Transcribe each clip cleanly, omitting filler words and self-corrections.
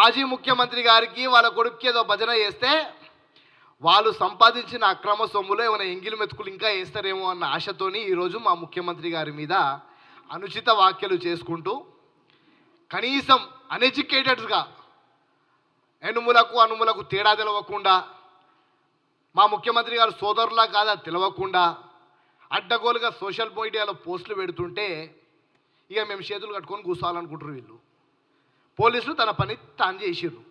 మాజీ ముఖ్యమంత్రి గారికి వాళ్ళ కొడుక్కి ఏదో భజన చేస్తే వాళ్ళు సంపాదించిన అక్రమ సొమ్ములో ఏమైనా ఎంగిలి మెతుకులు ఇంకా వేస్తారేమో అన్న ఆశతోని ఈరోజు మా ముఖ్యమంత్రి గారి మీద అనుచిత వ్యాఖ్యలు చేసుకుంటూ కనీసం అన్ఎడ్యుకేటెడ్స్గా అనుములకు తేడా తెలవకుండా మా ముఖ్యమంత్రి గారు సోదరులా కాదా తెలవకుండా అడ్డగోలుగా సోషల్ మీడియాలో పోస్టులు పెడుతుంటే ఇక మేము చేతులు కట్టుకొని కూర్చోవాలనుకుంటారు వీళ్ళు. పోలీసులు తన పని తాను చేసిర్రు.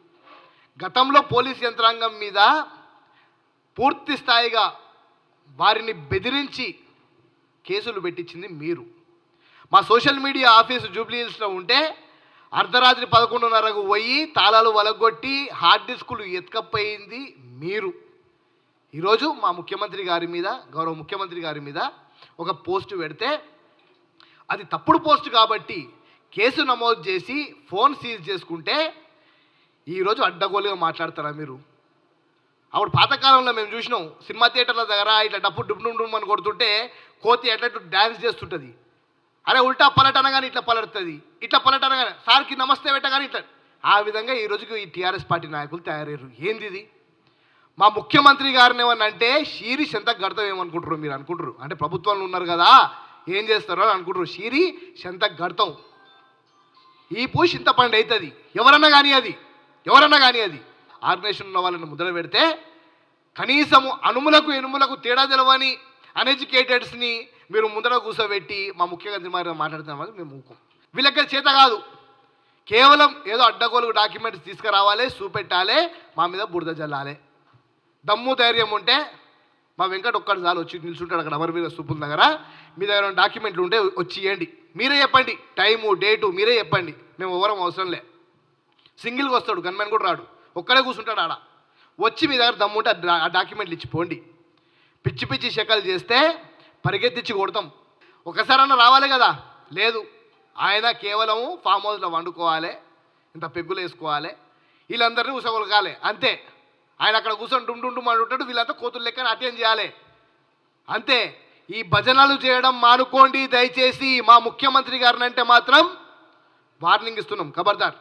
గతంలో పోలీస్ యంత్రాంగం మీద పూర్తి స్థాయిగా వారిని బెదిరించి కేసులు పెట్టించింది మీరు. మా సోషల్ మీడియా ఆఫీసు జూబ్లీ హిల్స్లో ఉంటే అర్ధరాత్రి 11:30కు పోయి తాళాలు వలగొట్టి హార్డ్ డిస్కులు ఎత్తుకపోయింది మీరు. ఈరోజు మా ముఖ్యమంత్రి గారి మీద, గౌరవ ముఖ్యమంత్రి గారి మీద ఒక పోస్టు పెడితే అది తప్పుడు పోస్టు కాబట్టి కేసు నమోదు చేసి ఫోన్ సీజ్ చేసుకుంటే ఈరోజు అడ్డగోలుగా మాట్లాడతారా మీరు? అప్పుడు పాతకాలంలో మేము చూసినాం, సినిమా థియేటర్ల దగ్గర ఇట్లా డప్పు డుమ్ అని కొడుతుంటే కోతి ఎట్లా డ్యాన్స్ చేస్తుంటుంది. అరే ఉల్టా పలట అనగానే ఇట్లా పలడుతుంది, ఇట్లా పలట అనగానే సార్కి నమస్తే పెట్టగానే ఇట్లా. ఆ విధంగా ఈ రోజుకి ఈ టీఆర్ఎస్ పార్టీ నాయకులు తయారయ్యారు. ఏంది ఇది? మా ముఖ్యమంత్రి గారిని ఏమన్నా అంటే షీరి శంతకు గడతాం ఏమనుకుంటారు మీరు? అనుకుంటారు అంటే ప్రభుత్వంలో ఉన్నారు కదా ఏం చేస్తారో అని అనుకుంటారు. షీరి శంతకు గడతాం, ఈ పూసి చింతపండు అవుతుంది. ఎవరన్నా కానీ అది ఆర్గనైజేషన్ ఉన్న వాళ్ళని ముద్ర పెడితే కనీసము ఎనుములకు తేడా తెలవని అన్ఎడ్యుకేటెడ్స్ని మీరు ముందర కూర్చోబెట్టి మా ముఖ్యమంత్రి మరి మాట్లాడుతున్నామని మేము ఊకం. వీళ్ళకి చేత కాదు, కేవలం ఏదో అడ్డగోలు డాక్యుమెంట్స్ తీసుకురావాలి, చూపెట్టాలి, మా మీద బురద జల్లాలి. దమ్ము ధైర్యం ఉంటే మా వెంకట ఒక్కటి చాలు వచ్చి నిల్చుంటాడు అక్కడ అమరవీర స్థూపం దగ్గర. మీ దగ్గర డాక్యుమెంట్లు ఉంటే వచ్చి ఇవ్వండి, మీరే చెప్పండి, టైము డేటు మీరే చెప్పండి, మేము ఎవరం అవసరం లే. సింగిల్గా వస్తాడు, గన్మెన్ కూడా రాడు, ఒక్కడే కూర్చుంటాడు ఆడ. వచ్చి మీ దగ్గర దమ్ము ఉంటే ఆ డాక్యుమెంట్లు ఇచ్చిపోండి. పిచ్చి శకలు చేస్తే పరిగెత్తించి కొడతాం. ఒకసారన్నా రావాలి కదా, లేదు. ఆయన కేవలం ఫామ్ హౌస్లో వండుకోవాలి, ఇంత పెగ్గులు వేసుకోవాలి, వీళ్ళందరినీ ఉసగొలకాలి అంతే. ఆయన అక్కడ కూర్చొని డుమ్ అంటుంటాడు, వీళ్ళంతా కోతులు లెక్క నాట్యం చేయాలి అంతే. ఈ భజనలు చేయడం మానుకోండి దయచేసి. మా ముఖ్యమంత్రి గారిని అంటే మాత్రం వార్నింగ్ ఇస్తున్నాం, ఖబర్దార్.